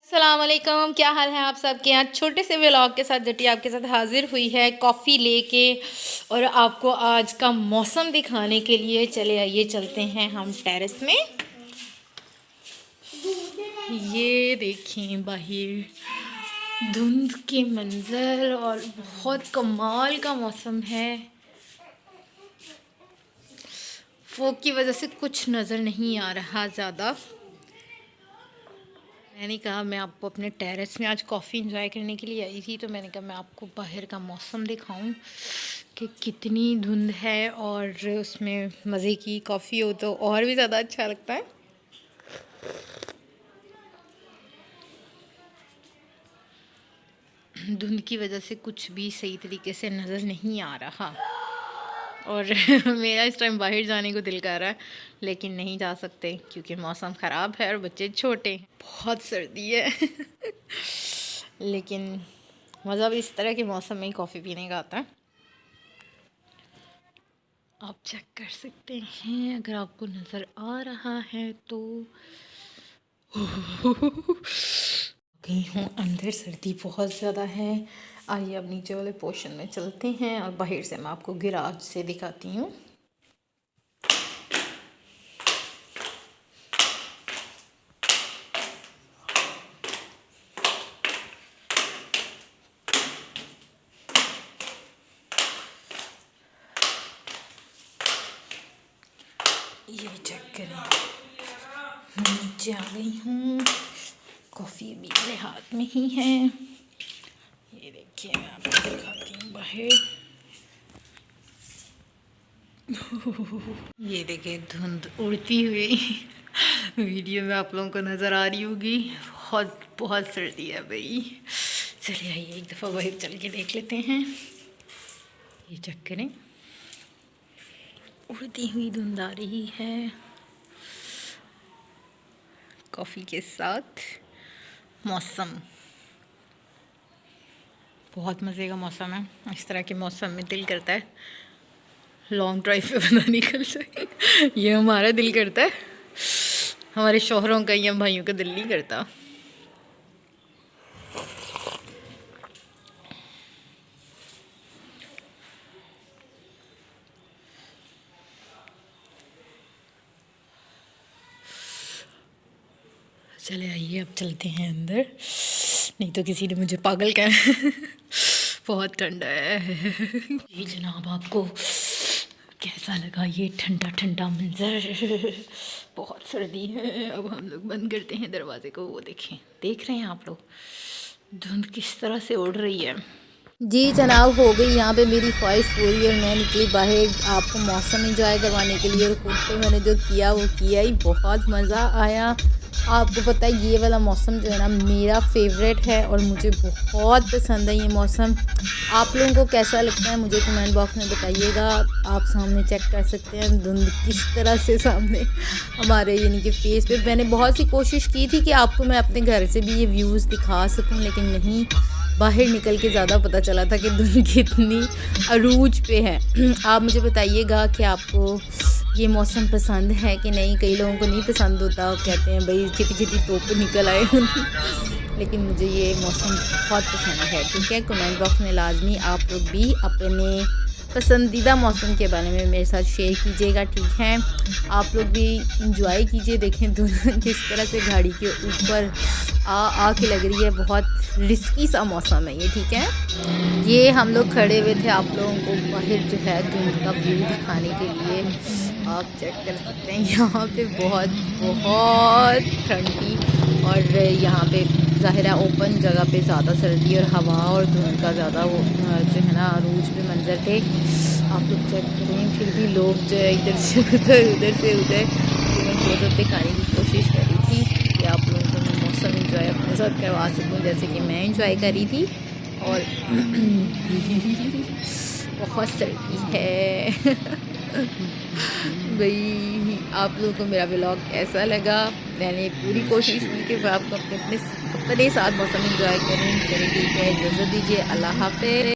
अस्सलाम वालेकुम, क्या हाल है आप सबके। यहाँ छोटे से व्लॉग के साथ जटी आपके साथ हाजिर हुई है कॉफ़ी लेके और आपको आज का मौसम दिखाने के लिए। चले आइए चलते हैं हम टेरेस में। ये देखें बाहर धुंध के मंजर और बहुत कमाल का मौसम है। फॉग की वजह से कुछ नज़र नहीं आ रहा ज़्यादा। मैंने कहा मैं आपको अपने टेरेस में आज कॉफ़ी इंजॉय करने के लिए आई थी, तो मैंने कहा मैं आपको बाहर का मौसम दिखाऊं कि कितनी धुंध है और उसमें मज़े की कॉफ़ी हो तो और भी ज़्यादा अच्छा लगता है। धुंध की वजह से कुछ भी सही तरीके से नज़र नहीं आ रहा और मेरा इस टाइम बाहर जाने को दिल कर रहा है, लेकिन नहीं जा सकते क्योंकि मौसम ख़राब है और बच्चे छोटे हैं, बहुत सर्दी है। लेकिन मज़ा भी इस तरह के मौसम में ही कॉफ़ी पीने का आता है। आप चेक कर सकते हैं अगर आपको नज़र आ रहा है तो। गई हूँ अंदर, सर्दी बहुत ज़्यादा है। आइए अब नीचे वाले पोर्शन में चलते हैं और बाहर से मैं आपको गिराज से दिखाती हूँ। ये चेक करें, मैं नीचे आ गई हूँ, कॉफ़ी अभी मेरे हाथ में ही है। ये देखिए मैं आपको दिखाती हूँ बाहर। ये देखिए धुंध उड़ती हुई वीडियो में आप लोगों को नज़र आ रही होगी। बहुत बहुत सर्दी है भाई। चलिए आइए एक दफ़ा बाहर चल के देख लेते हैं। ये चेक करें, उड़ती हुई धुंध आ रही है कॉफ़ी के साथ। मौसम बहुत मज़े का मौसम है। इस तरह के मौसम में दिल करता है लॉन्ग ड्राइव पे बंदा निकल जाए। ये हमारा दिल करता है, हमारे शौहरों का या भाइयों का दिल नहीं करता। चले आइए अब चलते हैं अंदर, नहीं तो किसी ने मुझे पागल कहा। बहुत ठंडा है। ये जनाब आपको कैसा लगा ये ठंडा ठंडा मंजर। बहुत सर्दी है। अब हम लोग बंद करते हैं दरवाजे को। वो देखें, देख रहे हैं आप लोग धुंध किस तरह से उड़ रही है। जी जनाब, हो गई यहाँ पे मेरी ख्वाहिश पूरी और मैं निकली बाहर आपको मौसम इंजॉय करवाने के लिए। और खुद पे मैंने जो किया वो किया ही, बहुत मज़ा आया। आपको पता है ये वाला मौसम जो है ना मेरा फेवरेट है और मुझे बहुत पसंद है ये मौसम। आप लोगों को कैसा लगता है मुझे कमेंट बॉक्स में बताइएगा। आप सामने चेक कर सकते हैं धुंध किस तरह से सामने हमारे यानी कि फेस पे। मैंने बहुत सी कोशिश की थी कि आपको मैं अपने घर से भी ये व्यूज़ दिखा सकूं, लेकिन नहीं, बाहर निकल के ज़्यादा पता चला था कि धुंध कितनी अरूज पे है। आप मुझे बताइएगा कि आपको ये मौसम पसंद है कि नहीं। कई लोगों को नहीं पसंद होता, कहते हैं भाई खिती खिती धूप निकल आए। लेकिन मुझे ये मौसम बहुत पसंद है। ठीक है, कमेंट बॉक्स में लाजमी आप लोग भी अपने पसंदीदा मौसम के बारे में मेरे साथ शेयर कीजिएगा। ठीक है, आप लोग भी इंजॉय कीजिए। देखें धुंध किस तरह से गाड़ी के ऊपर आ के लग रही है। बहुत रिस्की सा मौसम है ये। ठीक है, ये हम लोग खड़े हुए थे आप लोगों को बाहर जो है धुंध का व्यू दिखाने के लिए। आप चेक कर सकते हैं यहाँ पे बहुत बहुत ठंडी और यहाँ पे ज़ाहिर है ओपन जगह पे ज़्यादा सर्दी और हवा और धुंध का ज़्यादा वो जो है ना अरूज पे मंजर थे। आप लोग चेक करें, फिर भी लोग जो है इधर से उधर उधर से उधर मैं क्लोजअप दिखाने की कोशिश कर रही थी कि आप लोगों को मैं मौसम इंजॉय अपने साथ करवा सकूँ जैसे कि मैं इंजॉय करी थी। और बहुत सर्दी है। भाई आप लोगों को मेरा व्लॉग कैसा लगा। मैंने पूरी कोशिश की कि मैं आपको अपने अपने साथ मौसम इंजॉय करें। चलिए ठीक है, इजाज़त दीजिए, अल्लाह हाफ़िज़।